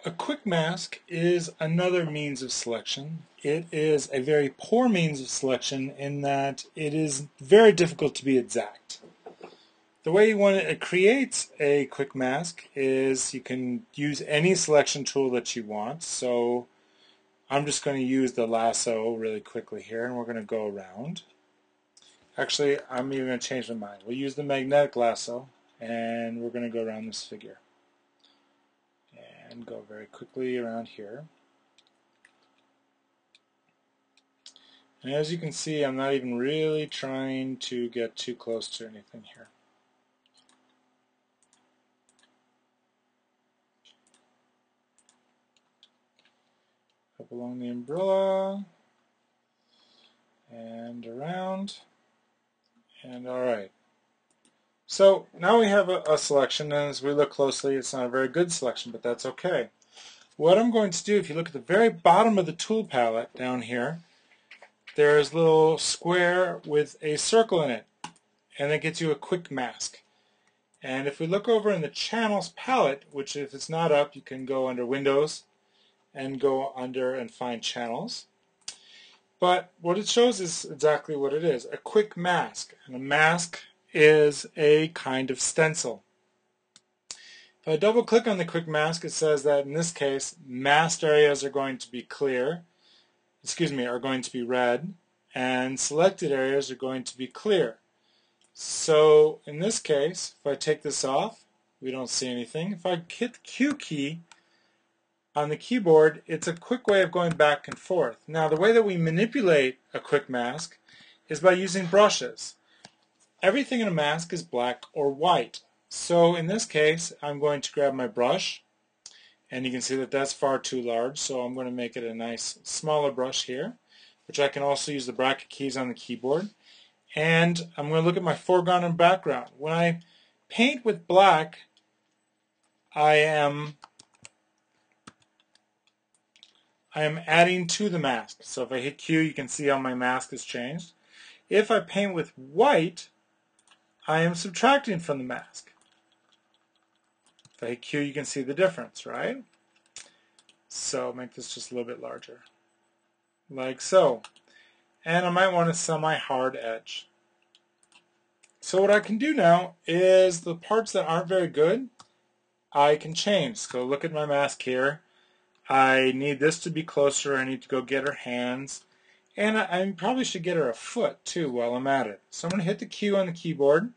A quick mask is another means of selection. It is a very poor means of selection in that it is very difficult to be exact. The way you want to create a quick mask is you can use any selection tool that you want. So I'm just going to use the lasso really quickly here, and we're going to go around. Actually, I'm even going to change my mind. We'll use the magnetic lasso, and we're going to go around this figure. And go very quickly around here. And as you can see, I'm not even really trying to get too close to anything here. Up along the umbrella, and around, and alright. So now we have a selection, and as we look closely, it's not a very good selection, but that's okay. What I'm going to do, if you look at the very bottom of the tool palette down here, there's a little square with a circle in it, and that gets you a quick mask. And if we look over in the channels palette, which if it's not up, you can go under Windows and go under and find channels. But what it shows is exactly what it is, a quick mask. And a mask is a kind of stencil. If I double click on the quick mask, it says that in this case, masked areas are going to be are going to be red, and selected areas are going to be clear. So in this case, if I take this off, we don't see anything. If I hit the Q key on the keyboard, it's a quick way of going back and forth. Now the way that we manipulate a quick mask is by using brushes. Everything in a mask is black or white. So in this case, I'm going to grab my brush, and you can see that that's far too large, so I'm going to make it a nice smaller brush here, which I can also use the bracket keys on the keyboard. And I'm going to look at my foreground and background. When I paint with black, I am adding to the mask. So if I hit Q, you can see how my mask has changed. If I paint with white, I am subtracting from the mask. If I hit Q, you can see the difference, right? So make this just a little bit larger, like so. And I might want a semi-hard edge. So what I can do now is the parts that aren't very good, I can change. So look at my mask here. I need this to be closer. I need to go get her hands. And I probably should get her a foot too while I'm at it. So I'm going to hit the Q on the keyboard.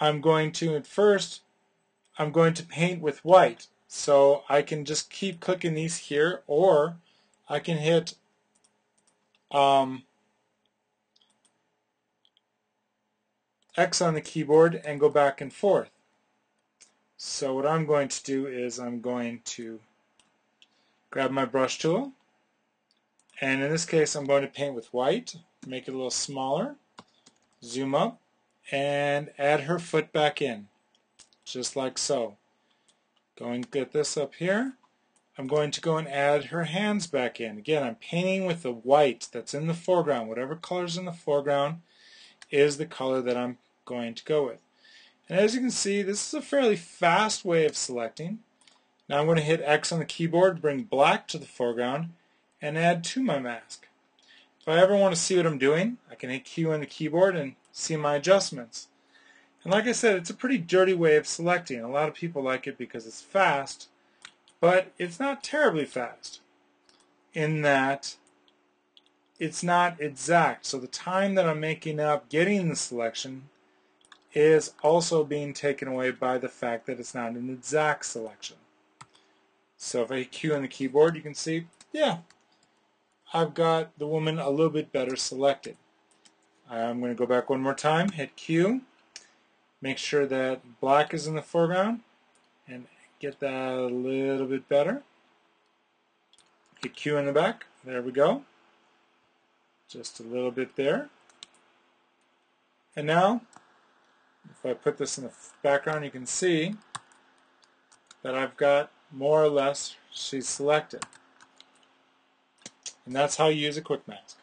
I'm going to paint with white. So I can just keep clicking these here, or I can hit X on the keyboard and go back and forth. So what I'm going to do is I'm going to grab my brush tool, and in this case I'm going to paint with white, make it a little smaller, zoom up, and add her foot back in, just like so. Go and get this up here. I'm going to go and add her hands back in. Again, I'm painting with the white that's in the foreground. Whatever color's in the foreground is the color that I'm going to go with. And as you can see, this is a fairly fast way of selecting. Now I'm going to hit X on the keyboard, bring black to the foreground, and add to my mask. If I ever want to see what I'm doing, I can hit Q on the keyboard and see my adjustments. And like I said, it's a pretty dirty way of selecting. A lot of people like it because it's fast, but it's not terribly fast in that it's not exact. So the time that I'm making up getting the selection is also being taken away by the fact that it's not an exact selection. So if I hit Q on the keyboard, you can see, yeah, I've got the woman a little bit better selected. I'm going to go back one more time, hit Q, make sure that black is in the foreground, and get that a little bit better. Hit Q in the back, there we go. Just a little bit there. And now, if I put this in the background, you can see that I've got more or less she's selected. And that's how you use a quick mask.